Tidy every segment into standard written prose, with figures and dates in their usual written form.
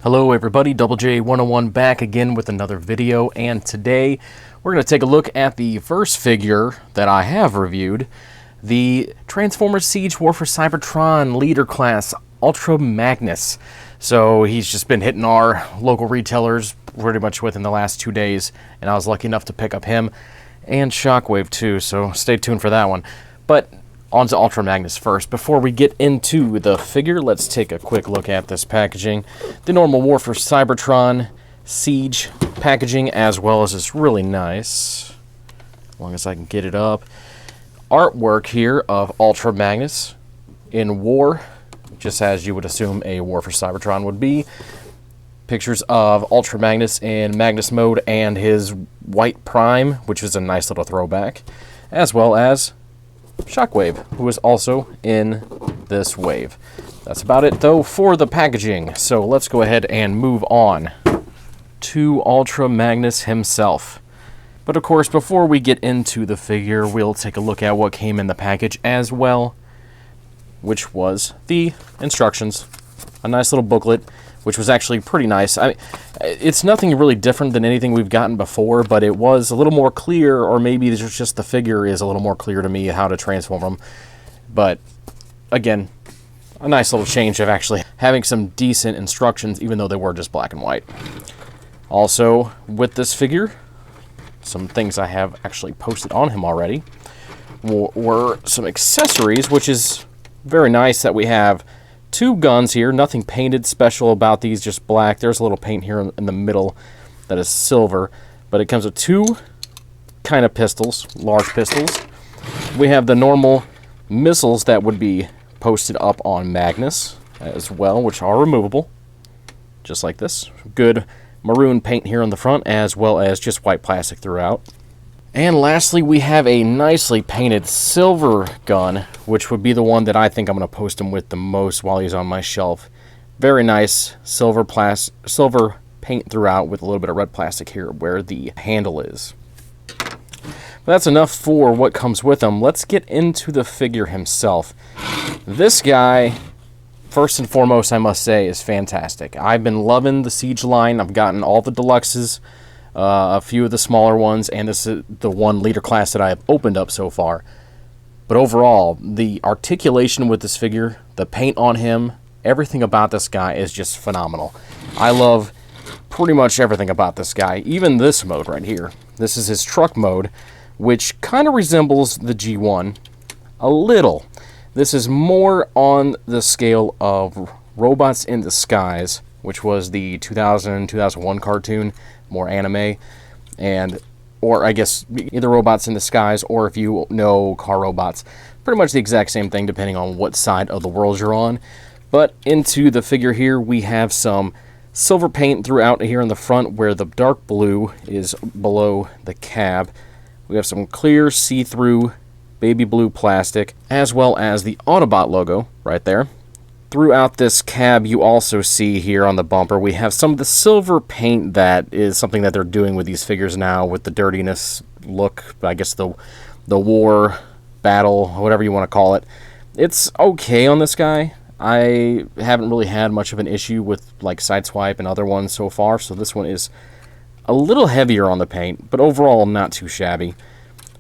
Hello everybody, Double J101 back again with another video, and today we're going to take a look at the first figure that I have reviewed, the Transformers Siege War for Cybertron Leader Class Ultra Magnus. So he's just been hitting our local retailers pretty much within the last 2 days, and I was lucky enough to pick up him and Shockwave too, so stay tuned for that one. But on to Ultra Magnus first. Before we get into the figure, let's take a quick look at this packaging. The normal War for Cybertron Siege packaging, as well as this really nice, as long as I can get it up, artwork here of Ultra Magnus in war, just as you would assume a War for Cybertron would be. Pictures of Ultra Magnus in Magnus mode and his white prime, which is a nice little throwback, as well as Shockwave, who is also in this wave. That's about it, though, for the packaging. So let's go ahead and move on to Ultra Magnus himself. But of course, before we get into the figure, we'll take a look at what came in the package as well, which was the instructions. A nice little booklet, which was actually pretty nice. It's nothing really different than anything we've gotten before, but it was a little more clear, or maybe it's just the figure is a little more clear to me how to transform them. But again, a nice little change of actually having some decent instructions, even though they were just black and white. Also, with this figure, some things I have actually posted on him already were some accessories, which is very nice that we have two guns here, nothing painted special about these, just black. There's a little paint here in the middle that is silver, but it comes with two kind of pistols, large pistols. We have the normal missiles that would be posted up on Magnus as well, which are removable, just like this. Good maroon paint here on the front, as well as just white plastic throughout. And lastly, we have a nicely painted silver gun, which would be the one that I think I'm going to post him with the most while he's on my shelf. Very nice silver paint throughout with a little bit of red plastic here where the handle is. But that's enough for what comes with him. Let's get into the figure himself. This guy, first and foremost, I must say, is fantastic. I've been loving the Siege line. I've gotten all the deluxes, a few of the smaller ones, and this is the one leader class that I have opened up so far. But overall, the articulation with this figure, the paint on him, everything about this guy is just phenomenal. I love pretty much everything about this guy, even this mode right here. This is his truck mode, which kind of resembles the G1 a little. This is more on the scale of Robots in Disguise, which was the 2000-2001 cartoon, more anime, or I guess either Robots in Disguise, or if you know Car Robots, pretty much the exact same thing depending on what side of the world you're on. But into the figure here, we have some silver paint throughout here in the front where the dark blue is below the cab. We have some clear see-through baby blue plastic, as well as the Autobot logo right there. Throughout this cab, you also see here on the bumper, we have some of the silver paint that is something that they're doing with these figures now with the dirtiness look, I guess the war, battle, whatever you want to call it. It's okay on this guy. I haven't really had much of an issue with like Sideswipe and other ones so far, so this one is a little heavier on the paint, but overall not too shabby.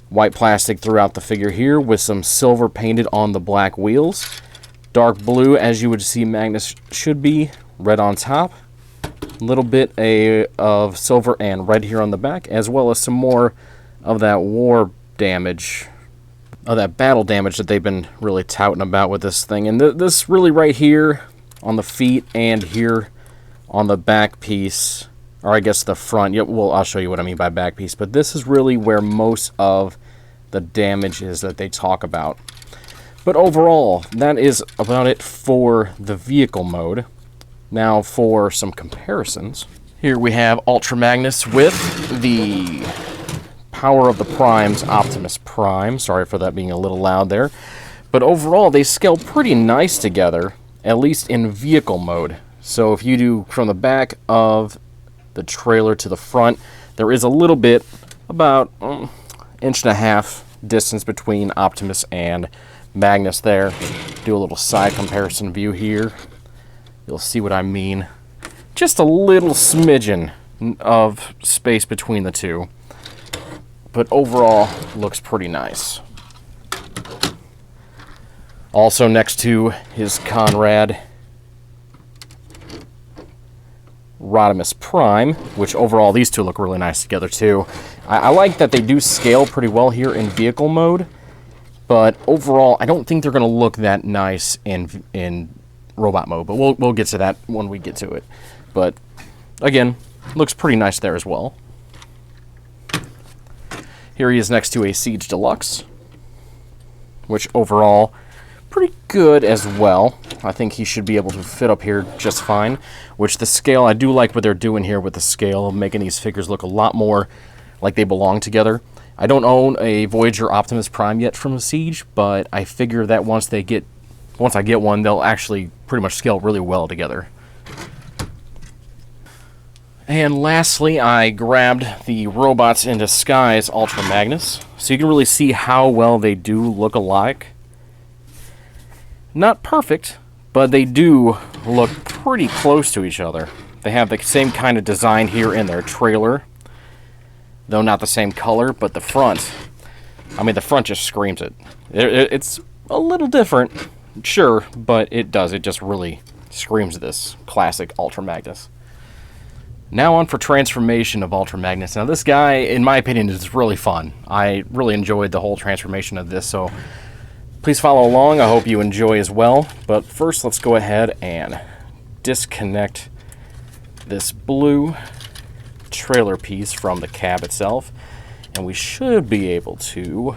White plastic throughout the figure here with some silver painted on the black wheels. Dark blue, as you would see Magnus should be, red on top. A little bit of silver and red here on the back, as well as some more of that war damage, of that battle damage that they've been really touting about with this thing. And this really right here on the feet and here on the back piece, or I guess the front. Yep, well, I'll show you what I mean by back piece. But this is really where most of the damage is that they talk about. But overall, that is about it for the vehicle mode. Now for some comparisons. Here we have Ultra Magnus with the Power of the Primes Optimus Prime. Sorry for that being a little loud there. But overall, they scale pretty nice together, at least in vehicle mode. So if you do from the back of the trailer to the front, there is a little bit, about 1.5 inches distance between Optimus and Magnus there. Do a little side comparison view here. You'll see what I mean. just a little smidgen of space between the two, but overall looks pretty nice. Also next to his Conrad Rodimus Prime, which overall these two look really nice together too. I like that they do scale pretty well here in vehicle mode, but overall I don't think they're going to look that nice in robot mode, but we'll get to that when we get to it. But again, looks pretty nice there as well. Here he is next to a Siege Deluxe, which overall pretty good as well. I think he should be able to fit up here just fine, which the scale, I do like what they're doing here with the scale, making these figures look a lot more like they belong together. I don't own a Voyager Optimus Prime yet from the Siege, but I figure that once I get one, they'll actually pretty much scale really well together. And lastly, I grabbed the Robots in Disguise Ultra Magnus, so you can really see how well they do look alike. Not perfect, but they do look pretty close to each other. They have the same kind of design here in their trailer, though not the same color, but the front, I mean, the front just screams it. It's a little different, sure, but it does. It just really screams this classic Ultra Magnus. Now on for transformation of Ultra Magnus. Now this guy, in my opinion, is really fun. I really enjoyed the whole transformation of this, so please follow along. I hope you enjoy as well. But first, let's go ahead and disconnect this blue trailer piece from the cab itself, and we should be able to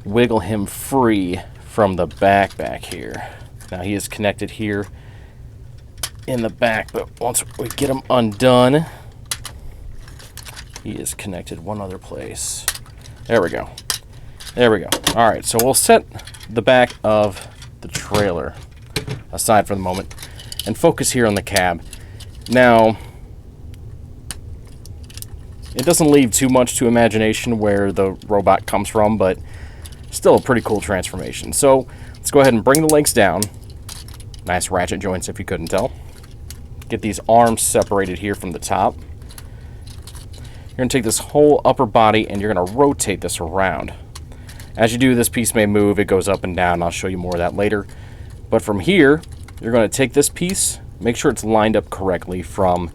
wiggle him free from the back here. Now he is connected here in the back, but once we get him undone, he is connected one other place. There we go. There we go. All right, so we'll set the back of the trailer aside for the moment and focus here on the cab. Now, it doesn't leave too much to imagination where the robot comes from, but still a pretty cool transformation. So let's go ahead and bring the legs down. Nice ratchet joints if you couldn't tell. Get these arms separated here from the top. You're going to take this whole upper body and you're going to rotate this around. As you do, this piece may move. It goes up and down. I'll show you more of that later. But from here, you're going to take this piece, make sure it's lined up correctly from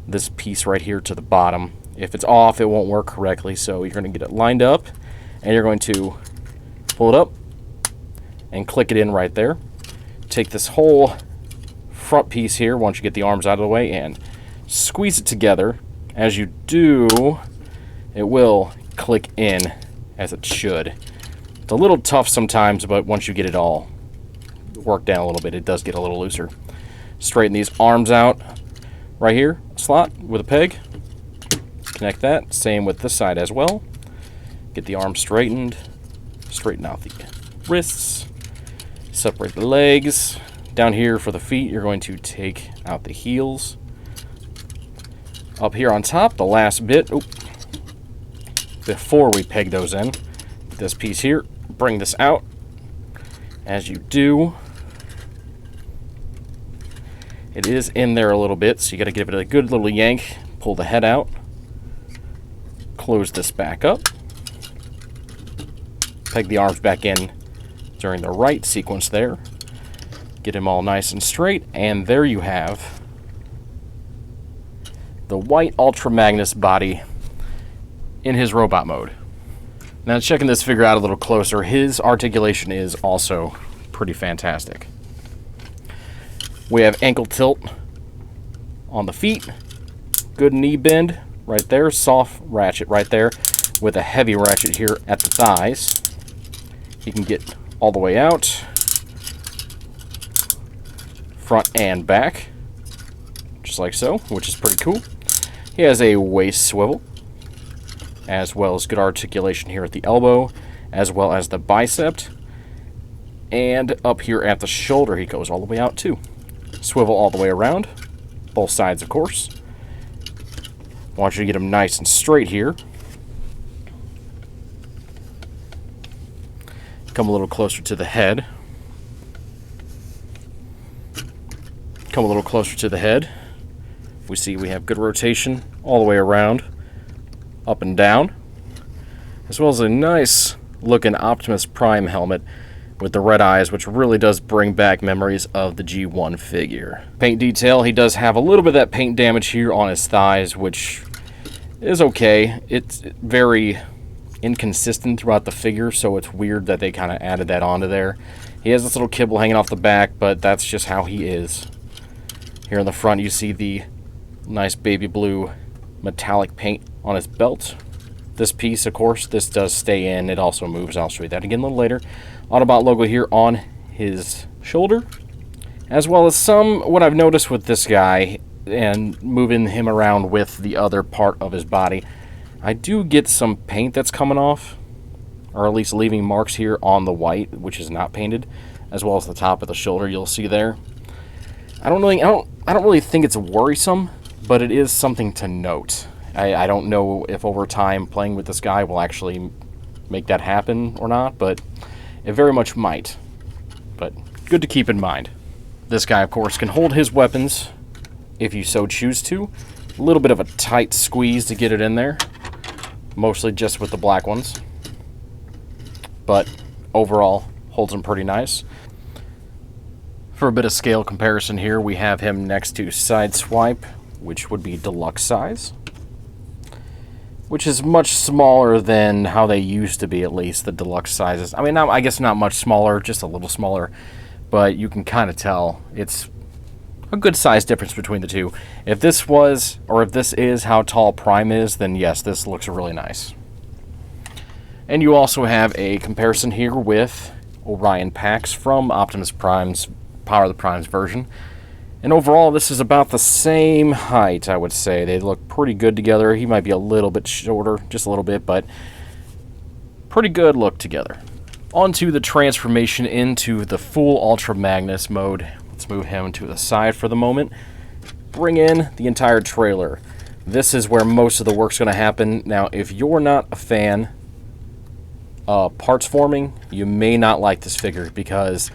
this piece right here to the bottom. If it's off, it won't work correctly, so you're going to get it lined up, and you're going to pull it up and click it in right there. Take this whole front piece here, once you get the arms out of the way, and squeeze it together. As you do, it will click in as it should. It's a little tough sometimes, but once you get it all worked down a little bit, it does get a little looser. Straighten these arms out right here, slot with a peg. Connect that. Same with this side as well. Get the arms straightened. Straighten out the wrists. Separate the legs. Down here for the feet, you're going to take out the heels. Up here on top, the last bit. Oop. Before we peg those in, this piece here, bring this out. As you do, it is in there a little bit, so you got to give it a good little yank. Pull the head out. Close this back up. Peg the arms back in during the right sequence there. Get him all nice and straight, and there you have the white Ultra Magnus body in his robot mode. Now checking this figure out a little closer, his articulation is also pretty fantastic. We have ankle tilt on the feet, good knee bend right there, soft ratchet right there, with a heavy ratchet here at the thighs. He can get all the way out, front and back, just like so, which is pretty cool. He has a waist swivel, as well as good articulation here at the elbow, as well as the bicep, and up here at the shoulder he goes all the way out too. Swivel all the way around, both sides of course. Want you to get him nice and straight here. Come a little closer to the head. Come a little closer to the head. We see we have good rotation all the way around, up and down, as well as a nice looking Optimus Prime helmet with the red eyes, which really does bring back memories of the G1 figure. Paint detail, he does have a little bit of that paint damage here on his thighs, which is okay. It's very inconsistent throughout the figure, so it's weird that they kind of added that onto there. He has this little kibble hanging off the back, but that's just how he is. Here in the front, you see the nice baby blue metallic paint on his belt. This piece, of course, this does stay in. It also moves. I'll show you that again a little later. Autobot logo here on his shoulder, as well as what I've noticed with this guy and moving him around with the other part of his body, I do get some paint that's coming off, or at least leaving marks here on the white, which is not painted, as well as the top of the shoulder you'll see there. I don't really think it's worrisome, but it is something to note. I don't know if over time playing with this guy will actually make that happen or not, but it very much might. But good to keep in mind. This guy, of course, can hold his weapons if you so choose to. A little bit of a tight squeeze to get it in there, mostly just with the black ones. But overall, holds them pretty nice. For a bit of scale comparison here, we have him next to Sideswipe, which would be deluxe size, which is much smaller than how they used to be, at least, the deluxe sizes. I mean, I guess not much smaller, just a little smaller, but you can kind of tell it's a good size difference between the two. If this was, or if this is how tall Prime is, then yes, this looks really nice. And you also have a comparison here with Orion Pax from Optimus Prime's Power of the Primes version. And overall, this is about the same height, I would say. They look pretty good together. He might be a little bit shorter, just a little bit, but pretty good look together. On to the transformation into the full Ultra Magnus mode. Let's move him to the side for the moment. Bring in the entire trailer. This is where most of the work's going to happen. Now, if you're not a fan of parts forming, you may not like this figure, because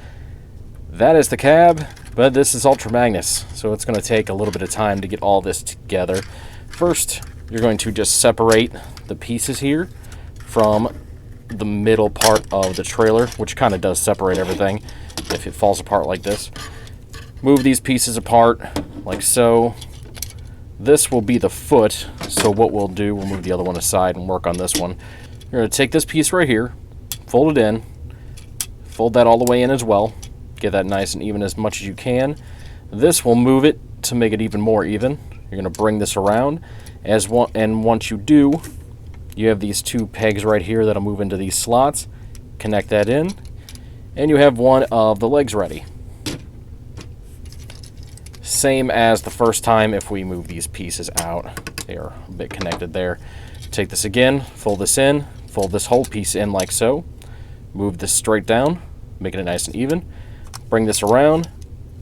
that is the cab, but this is Ultra Magnus, so it's going to take a little bit of time to get all this together. First, you're going to just separate the pieces here from the middle part of the trailer, which kind of does separate everything if it falls apart like this. Move these pieces apart like so. This will be the foot, so what we'll do, we'll move the other one aside and work on this one. You're going to take this piece right here, fold it in, fold that all the way in as well. Get that nice and even as much as you can. This will move it to make it even more even. You're going to bring this around, and once you do, you have these two pegs right here that'll move into these slots. Connect that in, and you have one of the legs ready. Same as the first time if we move these pieces out. They are a bit connected there. Take this again, fold this in, fold this whole piece in like so. Move this straight down, making it nice and even. Bring this around,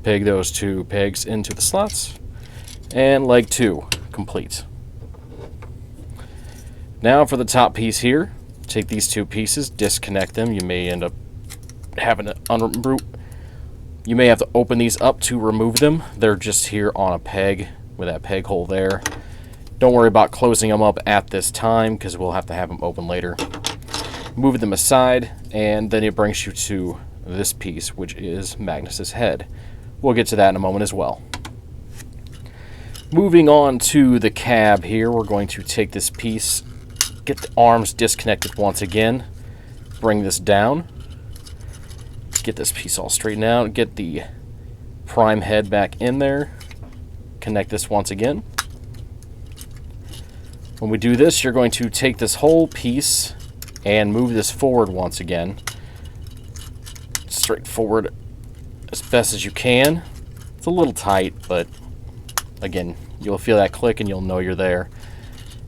peg those two pegs into the slots, and leg 2 complete. Now for the top piece here, take these two pieces, disconnect them. You may end up having to you may have to open these up to remove them. They're just here on a peg with that peg hole there. Don't worry about closing them up at this time, because we'll have to have them open later. Move them aside, and then it brings you to this piece, which is Magnus's head. We'll get to that in a moment as well. Moving on to the cab here, we're going to take this piece, get the arms disconnected once again, bring this down, get this piece all straightened out, get the Prime head back in there, connect this once again. When we do this, you're going to take this whole piece and move this forward once again. Straight forward as best as you can. It's a little tight, but again, you'll feel that click and you'll know you're there.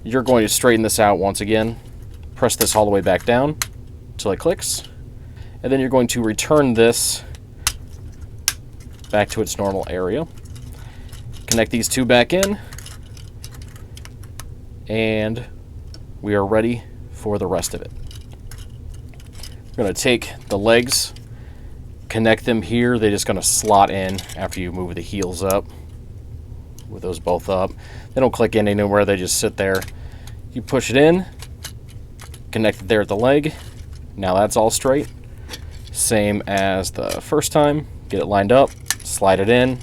You're going to straighten this out once again. Press this all the way back down until it clicks. And then you're going to return this back to its normal area. Connect these two back in. And we are ready for the rest of it. We're going to take the legs, connect them here. They're just going to slot in after you move the heels up. with those both up. They don't click in anywhere, they just sit there. You push it in, connect it there at the leg. Now that's all straight. Same as the first time. Get it lined up, slide it in,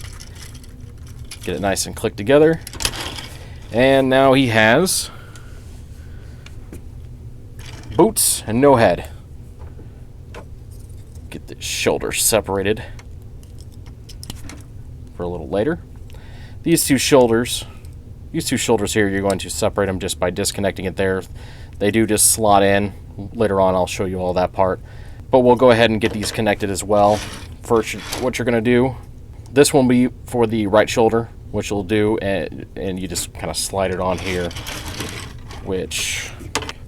get it nice and clicked together. And now he has boots and no head. Get the shoulders separated for a little later. These two shoulders here, you're going to separate them just by disconnecting it there. They do just slot in. Later on I'll show you all that part. But we'll go ahead and get these connected as well. First, what you're going to do, this will be for the right shoulder, which you'll do, and you just kind of slide it on here, which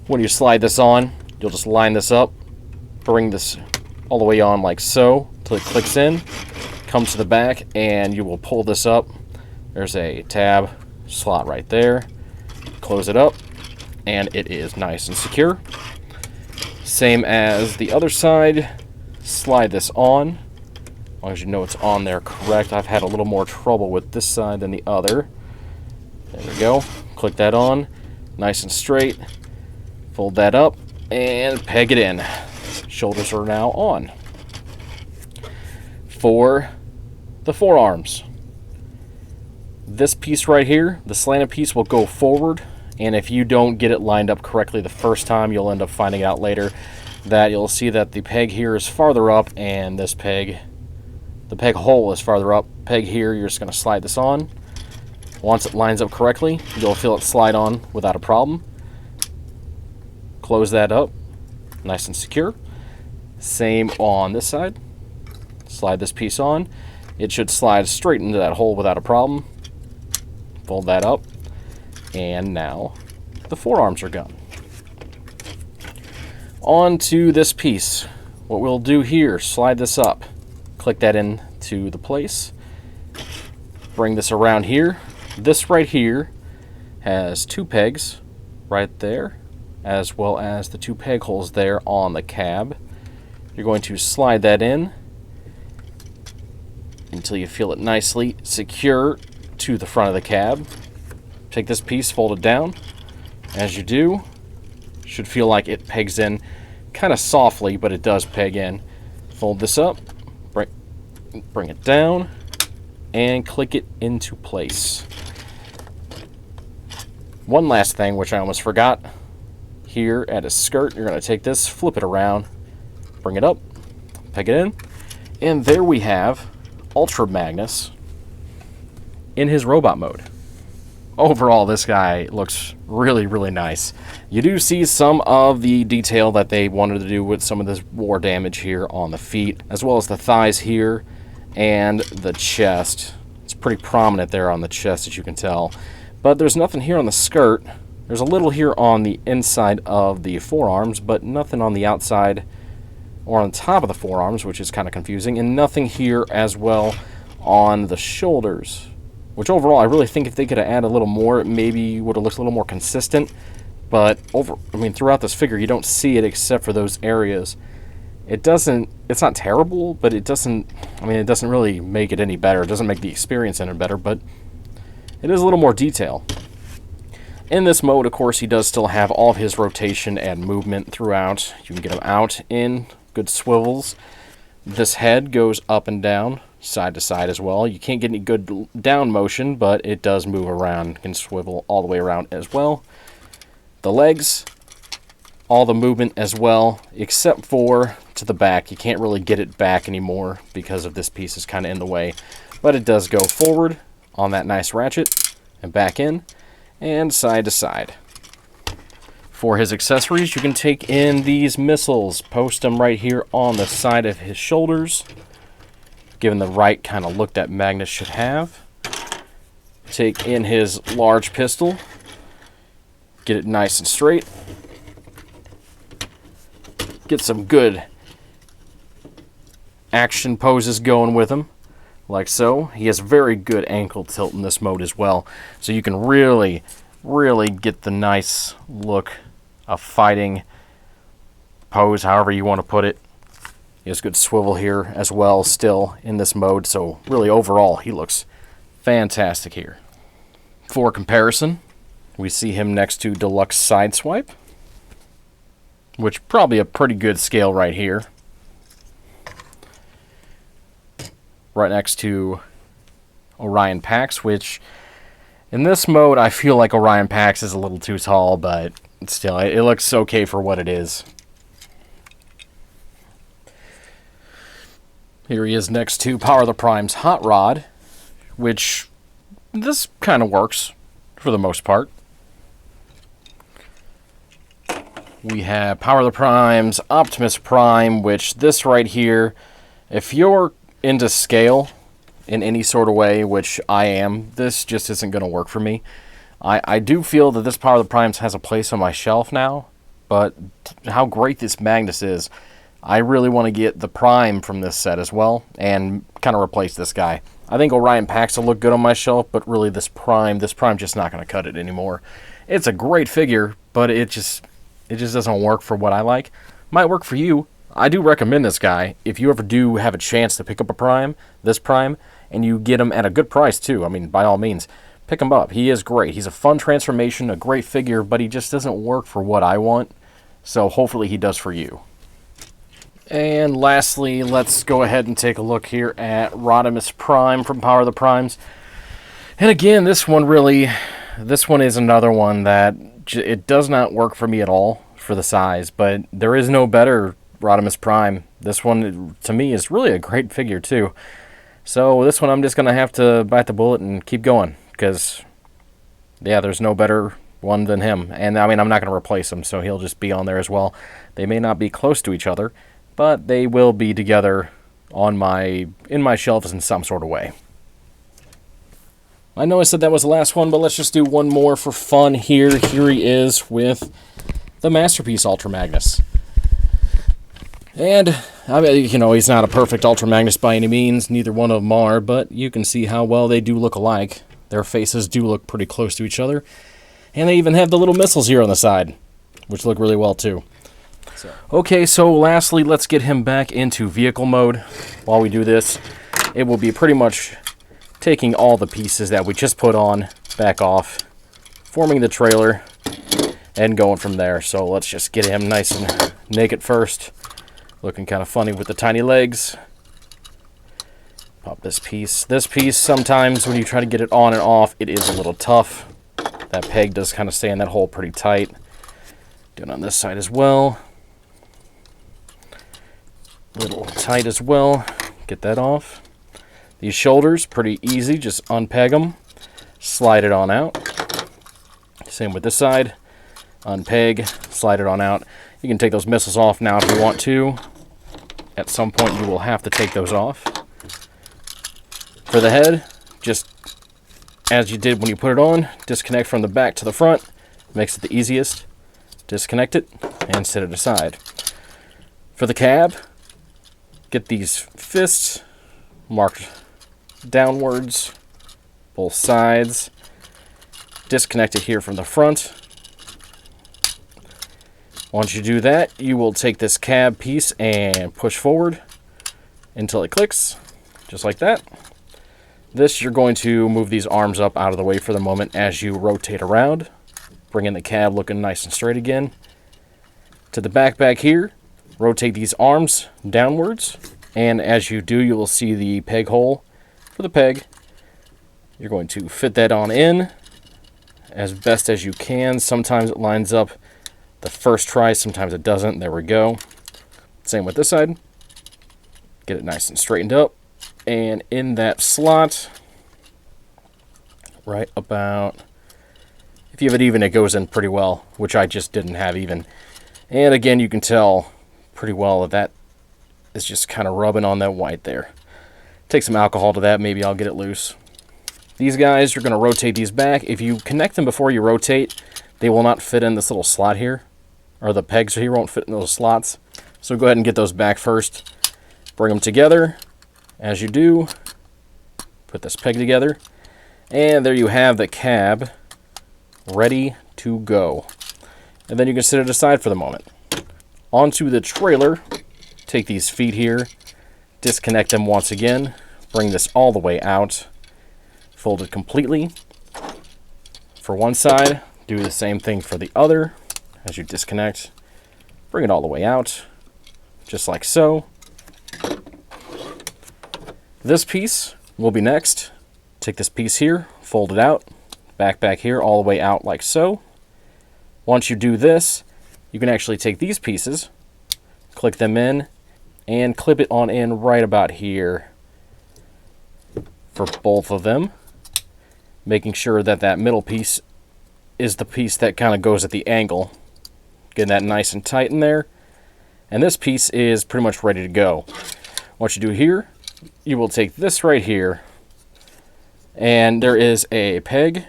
when you slide this on, you'll just line this up, bring this all the way on like so, until it clicks in, comes to the back, and you will pull this up. There's a tab slot right there. Close it up, and it is nice and secure. Same as the other side, slide this on. As long as you know it's on there correct. I've had a little more trouble with this side than the other. There we go. Click that on, nice and straight. Fold that up and peg it in. Shoulders are now on. For the forearms, this piece right here, the slanted piece, will go forward, and if you don't get it lined up correctly the first time, you'll end up finding out later that you'll see that the peg here is farther up, and this peg, the peg hole is farther up. Peg here, you're just going to slide this on. Once it lines up correctly, you'll feel it slide on without a problem. Close that up, nice and secure. Same on this side. Slide this piece on. It should slide straight into that hole without a problem. Fold that up, and now the forearms are gone. On to this piece. What we'll do here, slide this up, click that into the place, bring this around here. This right here has two pegs right there, as well as the two peg holes there on the cab. You're going to slide that in until you feel it nicely secure to the front of the cab. Take this piece, fold it down. As you do, should feel like it pegs in kind of softly, but it does peg in. Fold this up, bring it down, and click it into place. One last thing, which I almost forgot. Here at his skirt, you're going to take this, flip it around, bring it up, peg it in, and there we have Ultra Magnus in his robot mode. Overall, this guy looks really, really nice. You do see some of the detail that they wanted to do with some of this war damage here on the feet, as well as the thighs here and the chest. It's pretty prominent there on the chest, as you can tell. But there's nothing here on the skirt. There's a little here on the inside of the forearms, but nothing on the outside or on top of the forearms, which is kind of confusing, and nothing here as well on the shoulders. Which overall, I really think if they could have added a little more, it maybe would have looked a little more consistent. But throughout this figure, you don't see it except for those areas. It's not terrible, but it doesn't really make it any better. It doesn't make the experience any better, but it is a little more detail. In this mode, of course, he does still have all of his rotation and movement throughout. You can get him out in good swivels. This head goes up and down, side to side as well. You can't get any good down motion, but it does move around, can swivel all the way around as well. The legs, all the movement as well, except for to the back. You can't really get it back anymore because of this piece is kind of in the way, but it does go forward on that nice ratchet and back in and side to side. For his accessories, you can take in these missiles, post them right here on the side of his shoulders, given the right kind of look that Magnus should have. Take in his large pistol, get it nice and straight, get some good action poses going with him, like so. He has very good ankle tilt in this mode as well, so you can really get the nice look of fighting pose, however you want to put it. He has good swivel here as well still in this mode, so really overall he looks fantastic here. For comparison, we see him next to Deluxe Sideswipe, which probably a pretty good scale right here. Right next to Orion Pax, which in this mode I feel like Orion Pax is a little too tall, but still, it looks okay for what it is. Here he is next to Power the Prime's Hot Rod, which this kind of works for the most part. We have Power the Prime's Optimus Prime, which this right here, if you're into scale in any sort of way, which I am, this just isn't going to work for me. I do feel that this Power of the Primes has a place on my shelf now, but how great this Magnus is, I really want to get the Prime from this set as well, and kind of replace this guy. I think Orion Pax will look good on my shelf, but really this Prime just not going to cut it anymore. It's a great figure, but it just doesn't work for what I like. Might work for you. I do recommend this guy. If you ever do have a chance to pick up a Prime, this Prime, and you get him at a good price too, I mean, by all means, pick him up. He is great. He's a fun transformation, a great figure, but he just doesn't work for what I want. So hopefully he does for you. And lastly, let's go ahead and take a look here at Rodimus Prime from Power of the Primes. And again, this one is another one that it does not work for me at all for the size, but there is no better Rodimus Prime. This one, to me, is really a great figure, too. So this one I'm just going to have to bite the bullet and keep going, because, yeah, there's no better one than him. And, I mean, I'm not going to replace him, so he'll just be on there as well. They may not be close to each other, but they will be together in my shelves in some sort of way. I know I said that was the last one, but let's just do one more for fun here. Here he is with the Masterpiece Ultra Magnus. And, I mean, you know, he's not a perfect Ultra Magnus by any means. Neither one of them are, but you can see how well they do look alike. Their faces do look pretty close to each other. And they even have the little missiles here on the side, which look really well, too. Okay, so lastly, let's get him back into vehicle mode. While we do this, it will be pretty much taking all the pieces that we just put on back off, forming the trailer, and going from there. So let's just get him nice and naked first. Looking kind of funny with the tiny legs. Pop this piece. This piece, sometimes when you try to get it on and off, it is a little tough. That peg does kind of stay in that hole pretty tight. Do it on this side as well. Little tight as well. Get that off. These shoulders, pretty easy. Just unpeg them. Slide it on out. Same with this side. Unpeg. Slide it on out. You can take those missiles off now if you want to. At some point you will have to take those off. For the head, just as you did when you put it on, disconnect from the back to the front. Makes it the easiest. Disconnect it and set it aside. For the cab, get these fists marked downwards, both sides. Disconnect it here from the front. Once you do that, you will take this cab piece and push forward until it clicks, just like that. This, you're going to move these arms up out of the way for the moment as you rotate around. Bring in the cab looking nice and straight again. To the back here, rotate these arms downwards, and as you do, you will see the peg hole for the peg. You're going to fit that on in as best as you can. Sometimes it lines up the first try, sometimes it doesn't. There we go. Same with this side. Get it nice and straightened up. And in that slot, right about, if you have it even, it goes in pretty well, which I just didn't have even. And again, you can tell pretty well that that is just kind of rubbing on that white there. Take some alcohol to that, maybe I'll get it loose. These guys, you're going to rotate these back. If you connect them before you rotate, they will not fit in this little slot here, or the pegs here won't fit in those slots. So go ahead and get those back first. Bring them together. As you do, put this peg together, and there you have the cab ready to go. And then you can set it aside for the moment. Onto the trailer, take these feet here, disconnect them once again, bring this all the way out, fold it completely, for one side, do the same thing for the other. As you disconnect, bring it all the way out, just like so. This piece will be next. Take this piece here, fold it out, back here, all the way out like so. Once you do this, you can actually take these pieces, click them in, and clip it on in right about here for both of them, making sure that that middle piece is the piece that kind of goes at the angle. Getting that nice and tight in there. And this piece is pretty much ready to go. What you do here, you will take this right here, and there is a peg,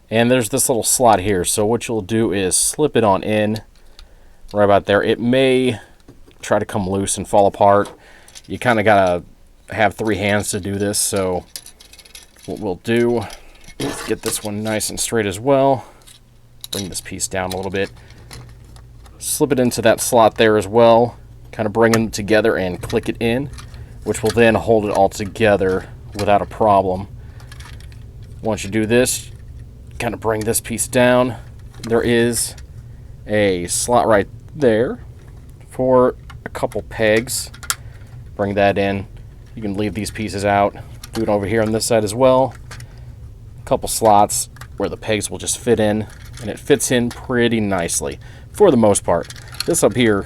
and there's this little slot here. So what you'll do is slip it on in right about there. It may try to come loose and fall apart. You kind of gotta have 3 hands to do this. So what we'll do is get this one nice and straight as well. Bring this piece down a little bit. Slip it into that slot there as well. Kind of bring them together and click it in, which will then hold it all together without a problem. Once you do this, kind of bring this piece down. There is a slot right there for a couple pegs. Bring that in. You can leave these pieces out. Do it over here on this side as well. A couple slots where the pegs will just fit in, and it fits in pretty nicely for the most part. This up here,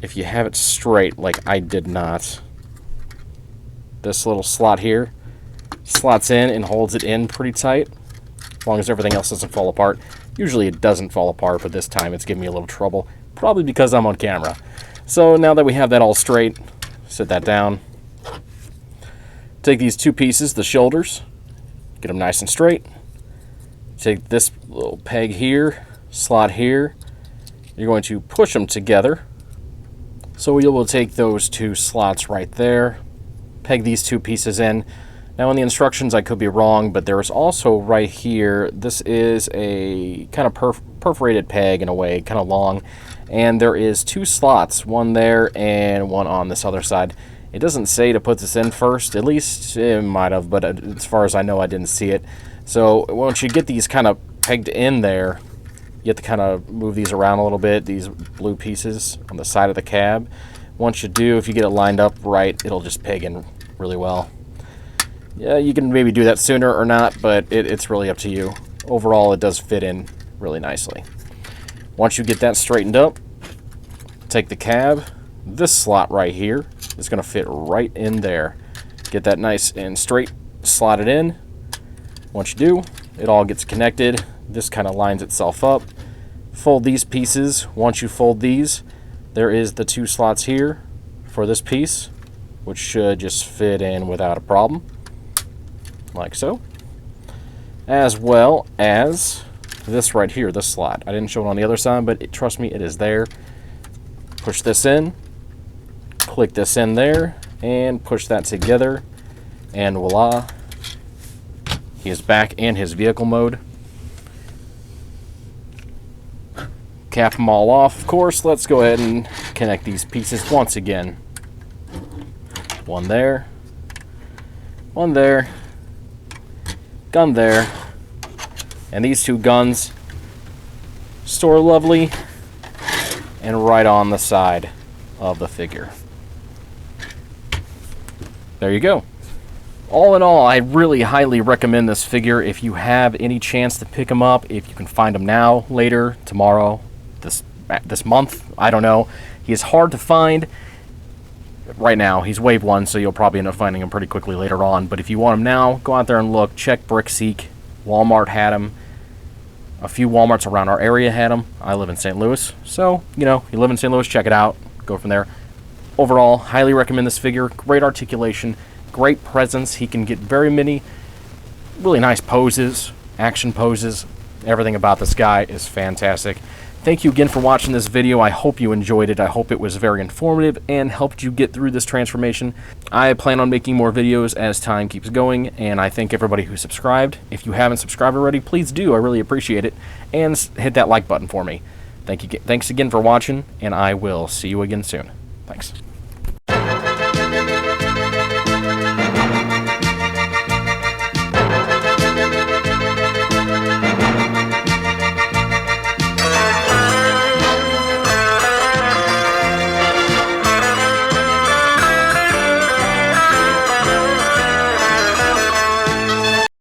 if you have it straight like I did not, this little slot here slots in and holds it in pretty tight, as long as everything else doesn't fall apart. Usually it doesn't fall apart, but this time it's giving me a little trouble, probably because I'm on camera. So now that we have that all straight, set that down. Take these 2 pieces, the shoulders, get them nice and straight. Take this little peg here, slot here. You're going to push them together. So you will take those 2 slots right there, peg these 2 pieces in. Now in the instructions I could be wrong, but there's also right here, this is a kind of perforated peg in a way, kind of long, and there is 2 slots, one there and one on this other side. It doesn't say to put this in first, at least it might have, but as far as I know I didn't see it. So once you get these kind of pegged in there, you have to kind of move these around a little bit, these blue pieces on the side of the cab. Once you do, if you get it lined up right, it'll just peg in really well. Yeah, you can maybe do that sooner or not, but it's really up to you. Overall, it does fit in really nicely. Once you get that straightened up, take the cab. This slot right here is going to fit right in there. Get that nice and straight, slot it in. Once you do, it all gets connected. This kind of lines itself up. Fold these pieces. Once you fold these, there is the 2 slots here for this piece, which should just fit in without a problem, like so. As well as this right here, this slot. I didn't show it on the other side, but trust me, it is there. Push this in, click this in there, and push that together, and voila, he is back in his vehicle mode. Cap them all off, of course. Let's go ahead and connect these pieces once again. One there, gun there, and these 2 guns store lovely and right on the side of the figure. There you go. All in all, I really highly recommend this figure if you have any chance to pick him up, if you can find him now, later, tomorrow, this month, I don't know. He is hard to find right now. He's wave 1, so you'll probably end up finding him pretty quickly later on. But if you want him now, go out there and look. Check BrickSeek. Walmart had him. A few Walmarts around our area had him. I live in St. Louis, so, you know, you live in St. Louis, check it out. Go from there. Overall, highly recommend this figure. Great articulation, great presence. He can get very many really nice poses, action poses. Everything about this guy is fantastic. Thank you again for watching this video. I hope you enjoyed it. I hope it was very informative and helped you get through this transformation. I plan on making more videos as time keeps going, and I thank everybody who subscribed. If you haven't subscribed already, please do. I really appreciate it. And hit that like button for me. Thanks again for watching, and I will see you again soon. Thanks.